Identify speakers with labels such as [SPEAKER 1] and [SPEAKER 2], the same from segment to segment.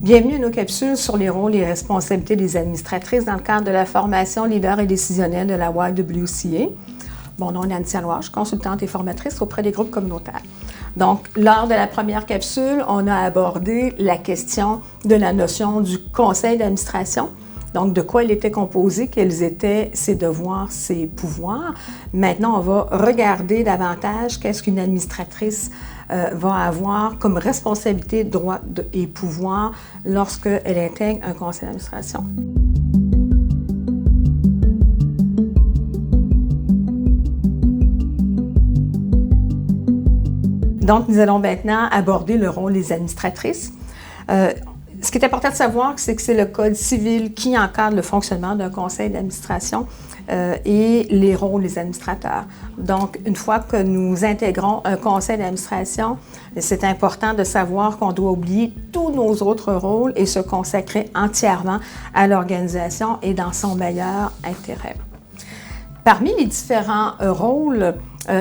[SPEAKER 1] Bienvenue à nos capsules sur les rôles et responsabilités des administratrices dans le cadre de la formation leader et décisionnelle de la YWCA. Mon nom est Anne-Cia Loire, je suis consultante et formatrice auprès des groupes communautaires. Donc, lors de la première capsule, on a abordé la question de la notion du conseil d'administration. Donc, de quoi il était composé, quels étaient ses devoirs, ses pouvoirs. Maintenant, on va regarder davantage qu'est-ce qu'une administratrice va avoir comme responsabilité, droits et pouvoirs lorsqu'elle intègre un conseil d'administration. Donc, nous allons maintenant aborder le rôle des administratrices. Ce qui est important de savoir, c'est que c'est le Code civil qui encadre le fonctionnement d'un conseil d'administration et les rôles des administrateurs. Donc, une fois que nous intégrons un conseil d'administration, c'est important de savoir qu'on doit oublier tous nos autres rôles et se consacrer entièrement à l'organisation et dans son meilleur intérêt. Parmi les différents rôles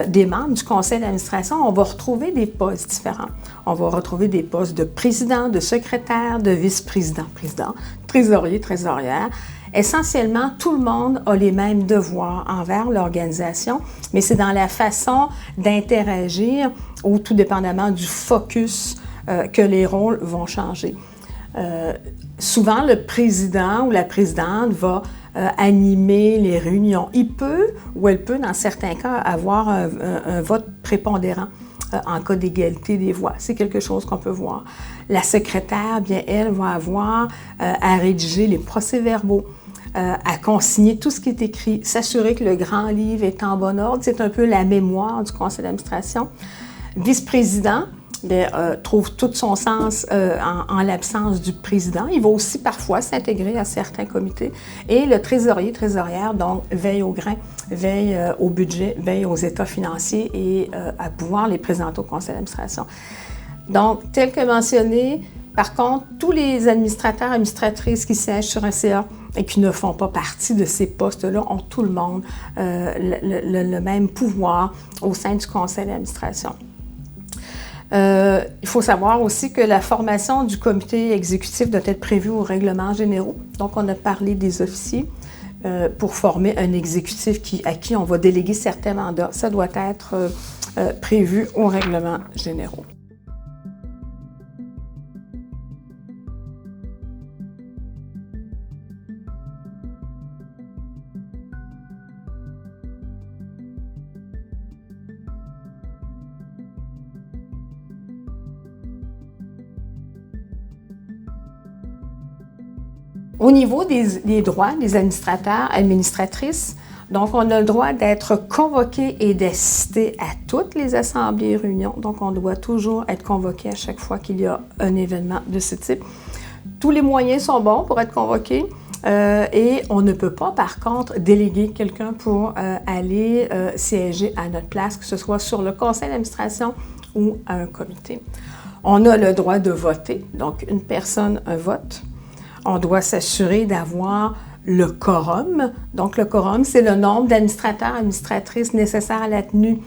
[SPEAKER 1] des membres du conseil d'administration, on va retrouver des postes différents. On va retrouver des postes de président, de secrétaire, de vice-président, président, trésorier, trésorière. Essentiellement, tout le monde a les mêmes devoirs envers l'organisation, mais c'est dans la façon d'interagir ou tout dépendamment du focus que les rôles vont changer. Souvent, le président ou la présidente va animer les réunions. Il peut ou elle peut, dans certains cas, avoir un vote prépondérant en cas d'égalité des voix. C'est quelque chose qu'on peut voir. La secrétaire, bien, elle va avoir à rédiger les procès-verbaux, à consigner tout ce qui est écrit, s'assurer que le grand livre est en bon ordre. C'est un peu la mémoire du conseil d'administration. Vice-président, trouve tout son sens en l'absence du président. Il va aussi parfois s'intégrer à certains comités. Et le trésorier, trésorière, donc, veille au grain, veille au budget, veille aux états financiers et à pouvoir les présenter au conseil d'administration. Donc, tel que mentionné, par contre, tous les administrateurs, administratrices qui siègent sur un CA et qui ne font pas partie de ces postes-là ont tout le monde le même pouvoir au sein du conseil d'administration. Il faut savoir aussi que la formation du comité exécutif doit être prévue aux règlements généraux. Donc, on a parlé des officiers pour former un exécutif à qui on va déléguer certains mandats. Ça doit être prévu aux règlements généraux. Au niveau des droits des administrateurs, administratrices, donc on a le droit d'être convoqué et d'assister à toutes les assemblées et réunions. Donc on doit toujours être convoqué à chaque fois qu'il y a un événement de ce type. Tous les moyens sont bons pour être convoqué et on ne peut pas par contre déléguer quelqu'un pour aller siéger à notre place, que ce soit sur le conseil d'administration ou à un comité. On a le droit de voter, donc une personne, un vote. On doit s'assurer d'avoir le quorum. Donc, le quorum, c'est le nombre d'administrateurs, administratrices nécessaires à la tenue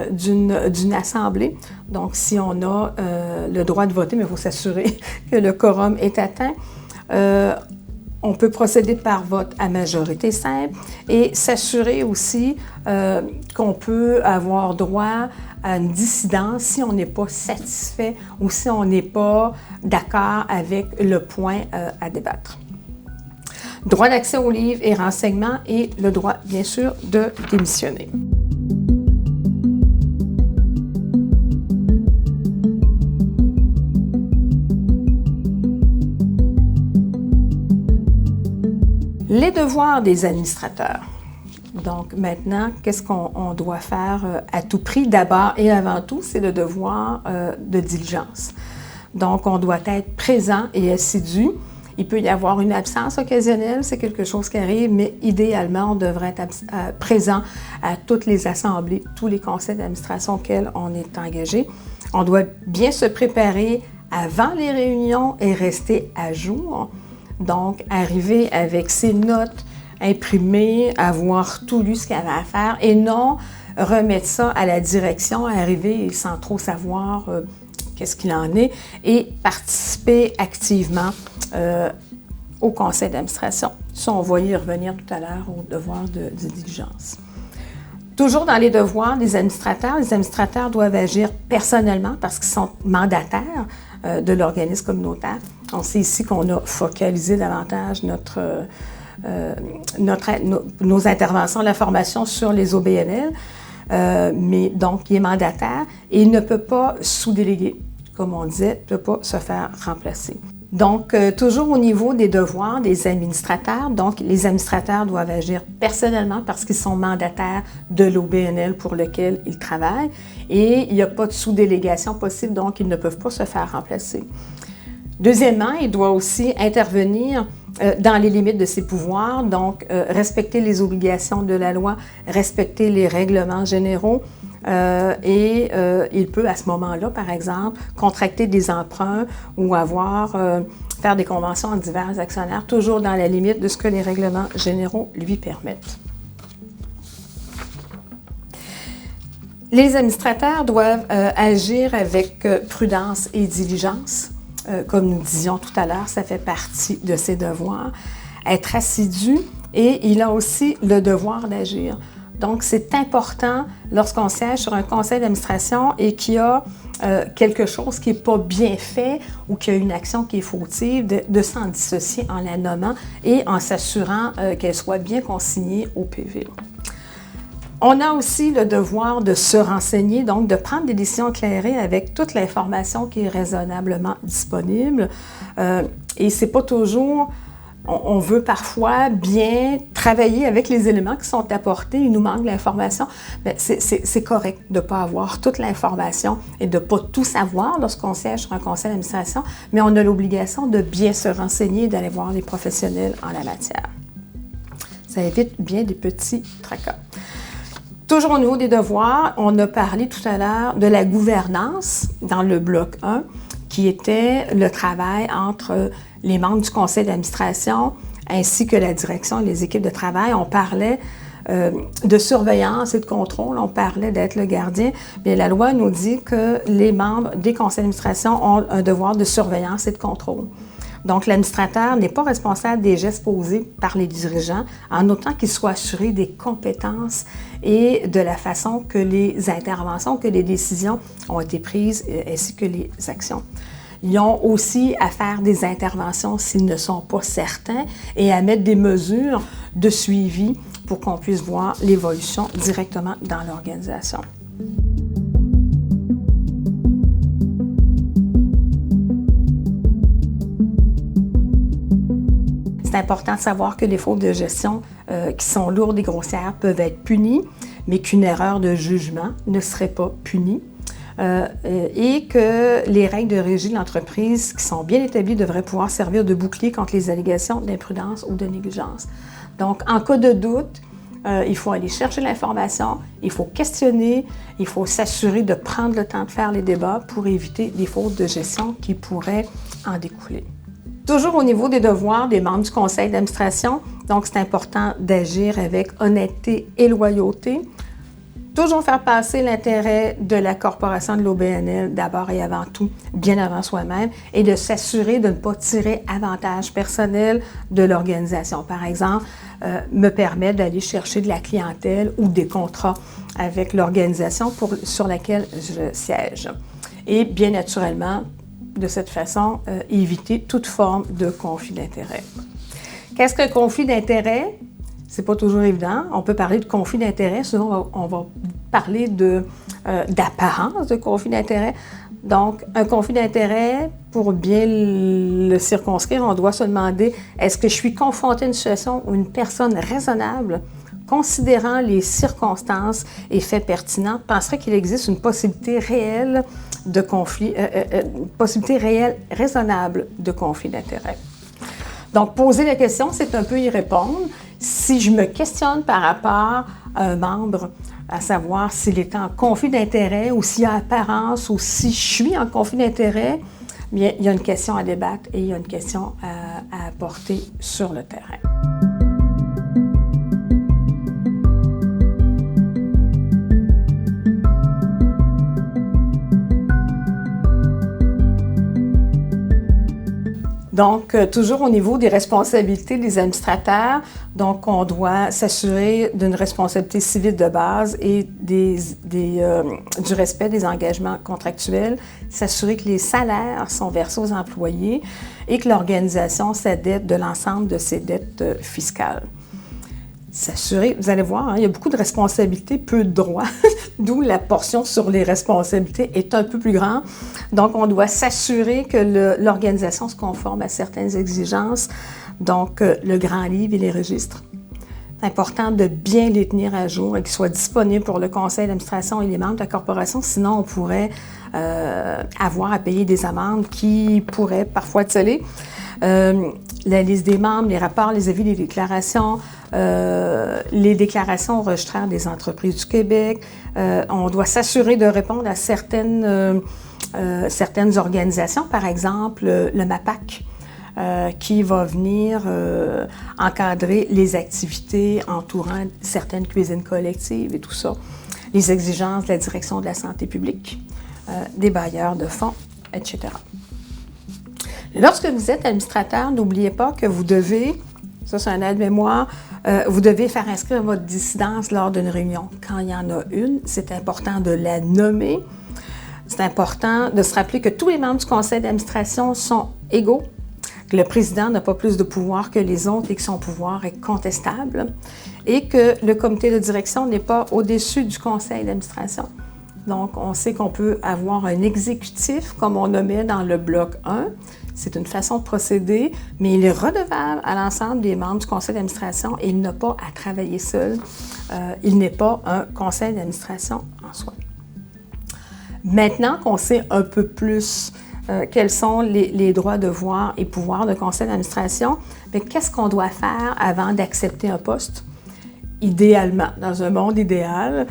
[SPEAKER 1] d'une assemblée. Donc, si on a le droit de voter, mais il faut s'assurer que le quorum est atteint. On peut procéder par vote à majorité simple et s'assurer aussi qu'on peut avoir droit à une dissidence si on n'est pas satisfait ou si on n'est pas d'accord avec le point à débattre. Droit d'accès aux livres et renseignements et le droit, bien sûr, de démissionner. Les devoirs des administrateurs. Donc maintenant, qu'est-ce qu'on doit faire à tout prix? D'abord et avant tout, c'est le devoir de diligence. Donc on doit être présent et assidu. Il peut y avoir une absence occasionnelle, c'est quelque chose qui arrive, mais idéalement, on devrait être présent à toutes les assemblées, tous les conseils d'administration auxquels on est engagé. On doit bien se préparer avant les réunions et rester à jour. Donc, arriver avec ses notes imprimées, avoir tout lu ce qu'il y avait à faire et non remettre ça à la direction, arriver sans trop savoir qu'est-ce qu'il en est, et participer activement au conseil d'administration. Ça, on va y revenir tout à l'heure au devoir de diligence. Toujours dans les devoirs des administrateurs doivent agir personnellement parce qu'ils sont mandataires de l'organisme communautaire. On sait ici qu'on a focalisé davantage nos interventions, la formation sur les OBNL, mais donc il est mandataire et il ne peut pas sous-déléguer, comme on disait, ne peut pas se faire remplacer. Donc, toujours au niveau des devoirs des administrateurs, donc les administrateurs doivent agir personnellement parce qu'ils sont mandataires de l'OBNL pour lequel ils travaillent et il n'y a pas de sous-délégation possible, donc ils ne peuvent pas se faire remplacer. Deuxièmement, il doit aussi intervenir dans les limites de ses pouvoirs, donc respecter les obligations de la loi, respecter les règlements généraux, et il peut à ce moment-là, par exemple, contracter des emprunts ou faire des conventions en divers actionnaires, toujours dans la limite de ce que les règlements généraux lui permettent. Les administrateurs doivent agir avec prudence et diligence. Comme nous disions tout à l'heure, ça fait partie de ses devoirs. Être assidu et il a aussi le devoir d'agir. Donc, c'est important lorsqu'on siège sur un conseil d'administration et qu'il y a quelque chose qui n'est pas bien fait ou qu'il y a une action qui est fautive, de s'en dissocier en la nommant et en s'assurant qu'elle soit bien consignée au PV. On a aussi le devoir de se renseigner, donc de prendre des décisions éclairées avec toute l'information qui est raisonnablement disponible. Et c'est pas toujours... On veut parfois bien travailler avec les éléments qui sont apportés, il nous manque l'information. C'est correct de ne pas avoir toute l'information et de ne pas tout savoir lorsqu'on siège sur un conseil d'administration, mais on a l'obligation de bien se renseigner et d'aller voir les professionnels en la matière. Ça évite bien des petits tracas. Toujours au niveau des devoirs, on a parlé tout à l'heure de la gouvernance dans le bloc 1, qui était le travail entre les membres du conseil d'administration ainsi que la direction et les équipes de travail. On parlait de surveillance et de contrôle, on parlait d'être le gardien. Bien, la loi nous dit que les membres des conseils d'administration ont un devoir de surveillance et de contrôle. Donc, l'administrateur n'est pas responsable des gestes posés par les dirigeants, en autant qu'il soit assuré des compétences et de la façon que les interventions, que les décisions ont été prises, ainsi que les actions. Ils ont aussi à faire des interventions s'ils ne sont pas certains et à mettre des mesures de suivi pour qu'on puisse voir l'évolution directement dans l'organisation. C'est important de savoir que les fautes de gestion qui sont lourdes et grossières peuvent être punies, mais qu'une erreur de jugement ne serait pas punie. Et que les règles de régie de l'entreprise qui sont bien établies devraient pouvoir servir de bouclier contre les allégations d'imprudence ou de négligence. Donc, en cas de doute, il faut aller chercher l'information, il faut questionner, il faut s'assurer de prendre le temps de faire les débats pour éviter les fautes de gestion qui pourraient en découler. Toujours au niveau des devoirs des membres du conseil d'administration, donc c'est important d'agir avec honnêteté et loyauté. Toujours faire passer l'intérêt de la corporation de l'OBNL d'abord et avant tout, bien avant soi-même, et de s'assurer de ne pas tirer avantage personnel de l'organisation. Par exemple, me permettre d'aller chercher de la clientèle ou des contrats avec l'organisation sur laquelle je siège. Et bien naturellement, de cette façon, éviter toute forme de conflit d'intérêt. Qu'est-ce qu'un conflit d'intérêt? C'est pas toujours évident. On peut parler de conflit d'intérêt. Souvent, on va parler d'apparence de conflit d'intérêt. Donc, un conflit d'intérêt, pour bien le circonscrire, on doit se demander, est-ce que je suis confronté à une situation où une personne raisonnable, considérant les circonstances et faits pertinents, penserait qu'il existe une possibilité réelle de conflit, possibilité réelle, raisonnable de conflit d'intérêt. Donc, poser la question, c'est un peu y répondre. Si je me questionne par rapport à un membre, à savoir s'il est en conflit d'intérêt ou s'il y a apparence ou si je suis en conflit d'intérêt, bien, il y a une question à débattre et il y a une question à apporter sur le terrain. Donc, toujours au niveau des responsabilités des administrateurs, donc on doit s'assurer d'une responsabilité civile de base et du respect des engagements contractuels, s'assurer que les salaires sont versés aux employés et que l'organisation s'adapte de l'ensemble de ses dettes fiscales. S'assurer, vous allez voir, il y a beaucoup de responsabilités, peu de droits, d'où la portion sur les responsabilités est un peu plus grande. Donc, on doit s'assurer que l'organisation se conforme à certaines exigences, donc le grand livre et les registres. C'est important de bien les tenir à jour et qu'ils soient disponibles pour le conseil d'administration et les membres de la corporation, sinon on pourrait avoir à payer des amendes qui pourraient parfois être scellées. La liste des membres, les rapports, les avis, les déclarations registraires des entreprises du Québec. On doit s'assurer de répondre à certaines organisations, par exemple le MAPAC, qui va venir encadrer les activités entourant certaines cuisines collectives et tout ça, les exigences de la direction de la santé publique, des bailleurs de fonds, etc. Lorsque vous êtes administrateur, n'oubliez pas que vous devez, ça c'est un aide-mémoire, vous devez faire inscrire votre dissidence lors d'une réunion. Quand il y en a une, c'est important de la nommer. C'est important de se rappeler que tous les membres du conseil d'administration sont égaux, que le président n'a pas plus de pouvoir que les autres et que son pouvoir est contestable et que le comité de direction n'est pas au-dessus du conseil d'administration. Donc, on sait qu'on peut avoir un exécutif, comme on nommait dans le bloc 1. C'est une façon de procéder, mais il est redevable à l'ensemble des membres du conseil d'administration et il n'a pas à travailler seul. Il n'est pas un conseil d'administration en soi. Maintenant qu'on sait un peu plus quels sont les droits, devoirs et pouvoirs de conseil d'administration, bien, qu'est-ce qu'on doit faire avant d'accepter un poste? Idéalement, dans un monde idéal,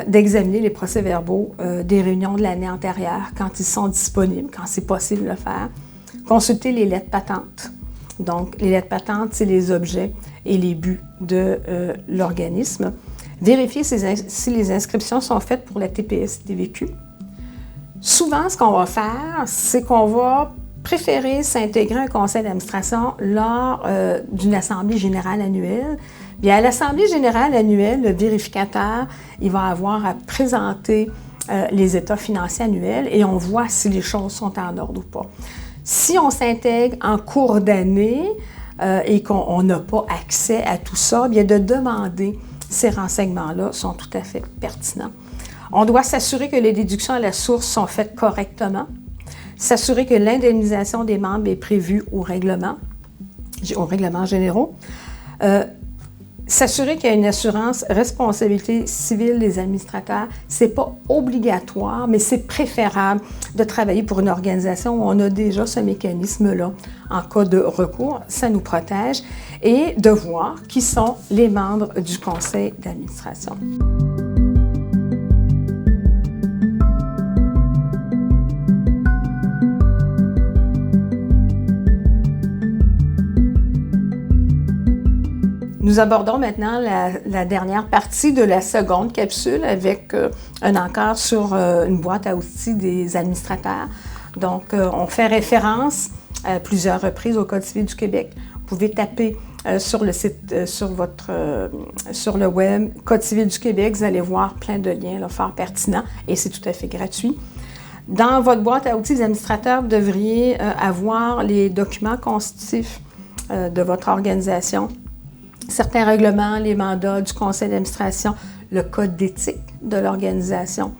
[SPEAKER 1] d'examiner les procès-verbaux des réunions de l'année antérieure quand ils sont disponibles, quand c'est possible de le faire. Consulter les lettres patentes. Donc, les lettres patentes, c'est les objets et les buts de l'organisme. Vérifier si les inscriptions sont faites pour la TPS et TVQ. Souvent, ce qu'on va faire, c'est qu'on va préférer s'intégrer à un conseil d'administration lors d'une assemblée générale annuelle. Bien, à l'assemblée générale annuelle, le vérificateur, il va avoir à présenter les états financiers annuels et on voit si les choses sont en ordre ou pas. Si on s'intègre en cours d'année et qu'on n'a pas accès à tout ça, bien de demander ces renseignements-là sont tout à fait pertinents. On doit s'assurer que les déductions à la source sont faites correctement, s'assurer que l'indemnisation des membres est prévue au règlement généraux, s'assurer qu'il y a une assurance responsabilité civile des administrateurs. Ce n'est pas obligatoire, mais c'est préférable de travailler pour une organisation où on a déjà ce mécanisme-là. En cas de recours, ça nous protège. Et de voir qui sont les membres du conseil d'administration. Nous abordons maintenant la dernière partie de la seconde capsule avec un encart sur une boîte à outils des administrateurs. Donc, on fait référence à plusieurs reprises au Code civil du Québec. Vous pouvez taper sur le site, sur le web, Code civil du Québec, vous allez voir plein de liens là, fort pertinents et c'est tout à fait gratuit. Dans votre boîte à outils des administrateurs, vous devriez avoir les documents constitutifs de votre organisation, certains règlements, les mandats du conseil d'administration, le code d'éthique de l'organisation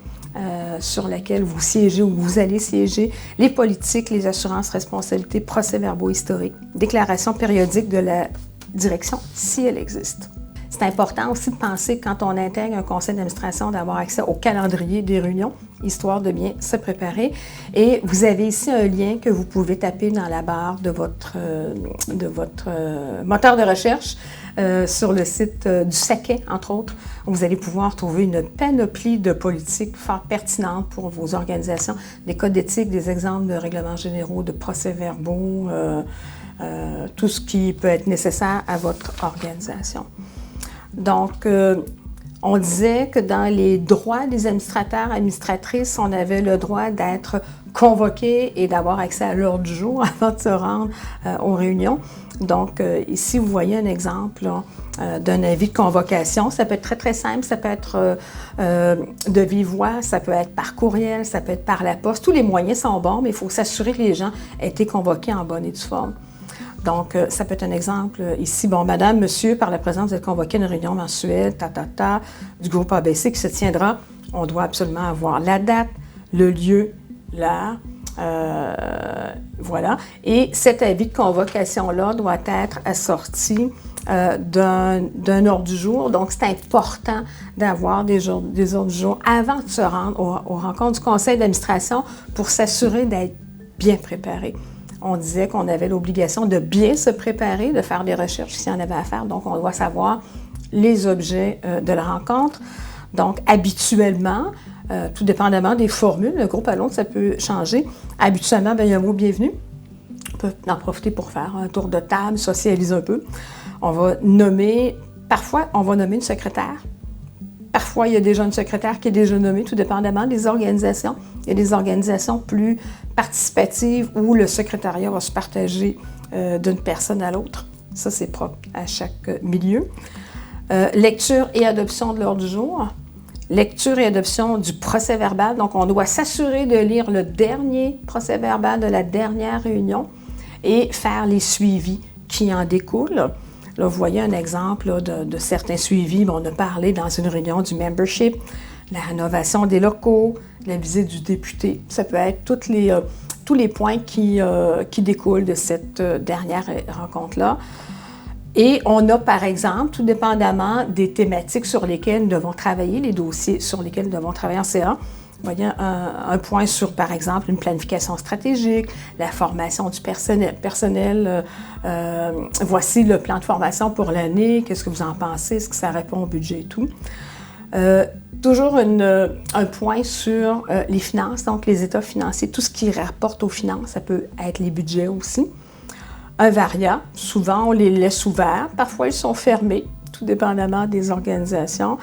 [SPEAKER 1] sur laquelle vous siégez ou vous allez siéger, les politiques, les assurances responsabilités, procès-verbaux historiques, déclarations périodiques de la direction, si elle existe. C'est important aussi de penser, quand on intègre un conseil d'administration, d'avoir accès au calendrier des réunions, histoire de bien se préparer. Et vous avez ici un lien que vous pouvez taper dans la barre de votre moteur de recherche sur le site du Saquet, entre autres. Vous allez pouvoir trouver une panoplie de politiques fort pertinentes pour vos organisations, des codes d'éthique, des exemples de règlements généraux, de procès-verbaux, tout ce qui peut être nécessaire à votre organisation. Donc, On disait que dans les droits des administrateurs, administratrices, on avait le droit d'être convoqué et d'avoir accès à l'ordre du jour avant de se rendre aux réunions. Donc, ici, vous voyez un exemple d'un avis de convocation. Ça peut être très, très simple. Ça peut être de vive voix, ça peut être par courriel, ça peut être par la poste. Tous les moyens sont bons, mais il faut s'assurer que les gens aient été convoqués en bonne et due forme. Donc, ça peut être un exemple ici. Bon, madame, monsieur, par la présence, vous êtes convoqué à une réunion mensuelle, du groupe ABC qui se tiendra. On doit absolument avoir la date, le lieu, l'heure. Voilà. Et cet avis de convocation-là doit être assorti d'un ordre du jour. Donc, c'est important d'avoir des ordres du jour avant de se rendre aux rencontres du conseil d'administration pour s'assurer d'être bien préparé. On disait qu'on avait l'obligation de bien se préparer, de faire des recherches s'il y en avait à faire. Donc, on doit savoir les objets de la rencontre. Donc, habituellement, tout dépendamment des formules, le groupe à l'autre, ça peut changer. Habituellement, il y a un mot bienvenue. On peut en profiter pour faire un tour de table, socialiser un peu. Parfois, on va nommer une secrétaire. Parfois, il y a déjà une secrétaire qui est déjà nommée, tout dépendamment des organisations. Il y a des organisations plus participatives où le secrétariat va se partager d'une personne à l'autre. Ça, c'est propre à chaque milieu. Lecture et adoption de l'ordre du jour. Lecture et adoption du procès-verbal. Donc, on doit s'assurer de lire le dernier procès-verbal de la dernière réunion et faire les suivis qui en découlent. Là, vous voyez un exemple là, de certains suivis. On a parlé dans une réunion du membership, la rénovation des locaux, la visite du député. Ça peut être tous les points qui découlent de cette dernière rencontre-là. Et on a, par exemple, tout dépendamment des thématiques sur lesquelles nous devons travailler, les dossiers sur lesquels nous devons travailler en CA. Vous voyez un point sur, par exemple, une planification stratégique, la formation du personnel. Voici le plan de formation pour l'année. Qu'est-ce que vous en pensez? Est-ce que ça répond au budget et tout? Toujours un point sur les finances, donc les états financiers, tout ce qui rapporte aux finances. Ça peut être les budgets aussi. Un variant, souvent on les laisse ouverts, parfois ils sont fermés, tout dépendamment des organisations.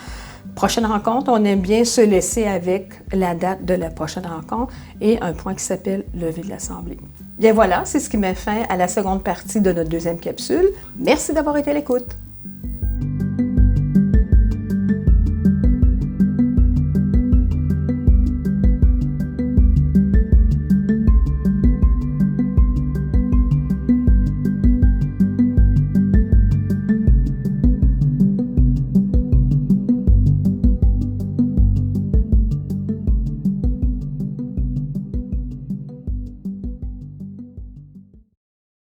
[SPEAKER 1] Prochaine rencontre, on aime bien se laisser avec la date de la prochaine rencontre et un point qui s'appelle levée de l'Assemblée. Bien voilà, c'est ce qui met fin à la seconde partie de notre deuxième capsule. Merci d'avoir été à l'écoute.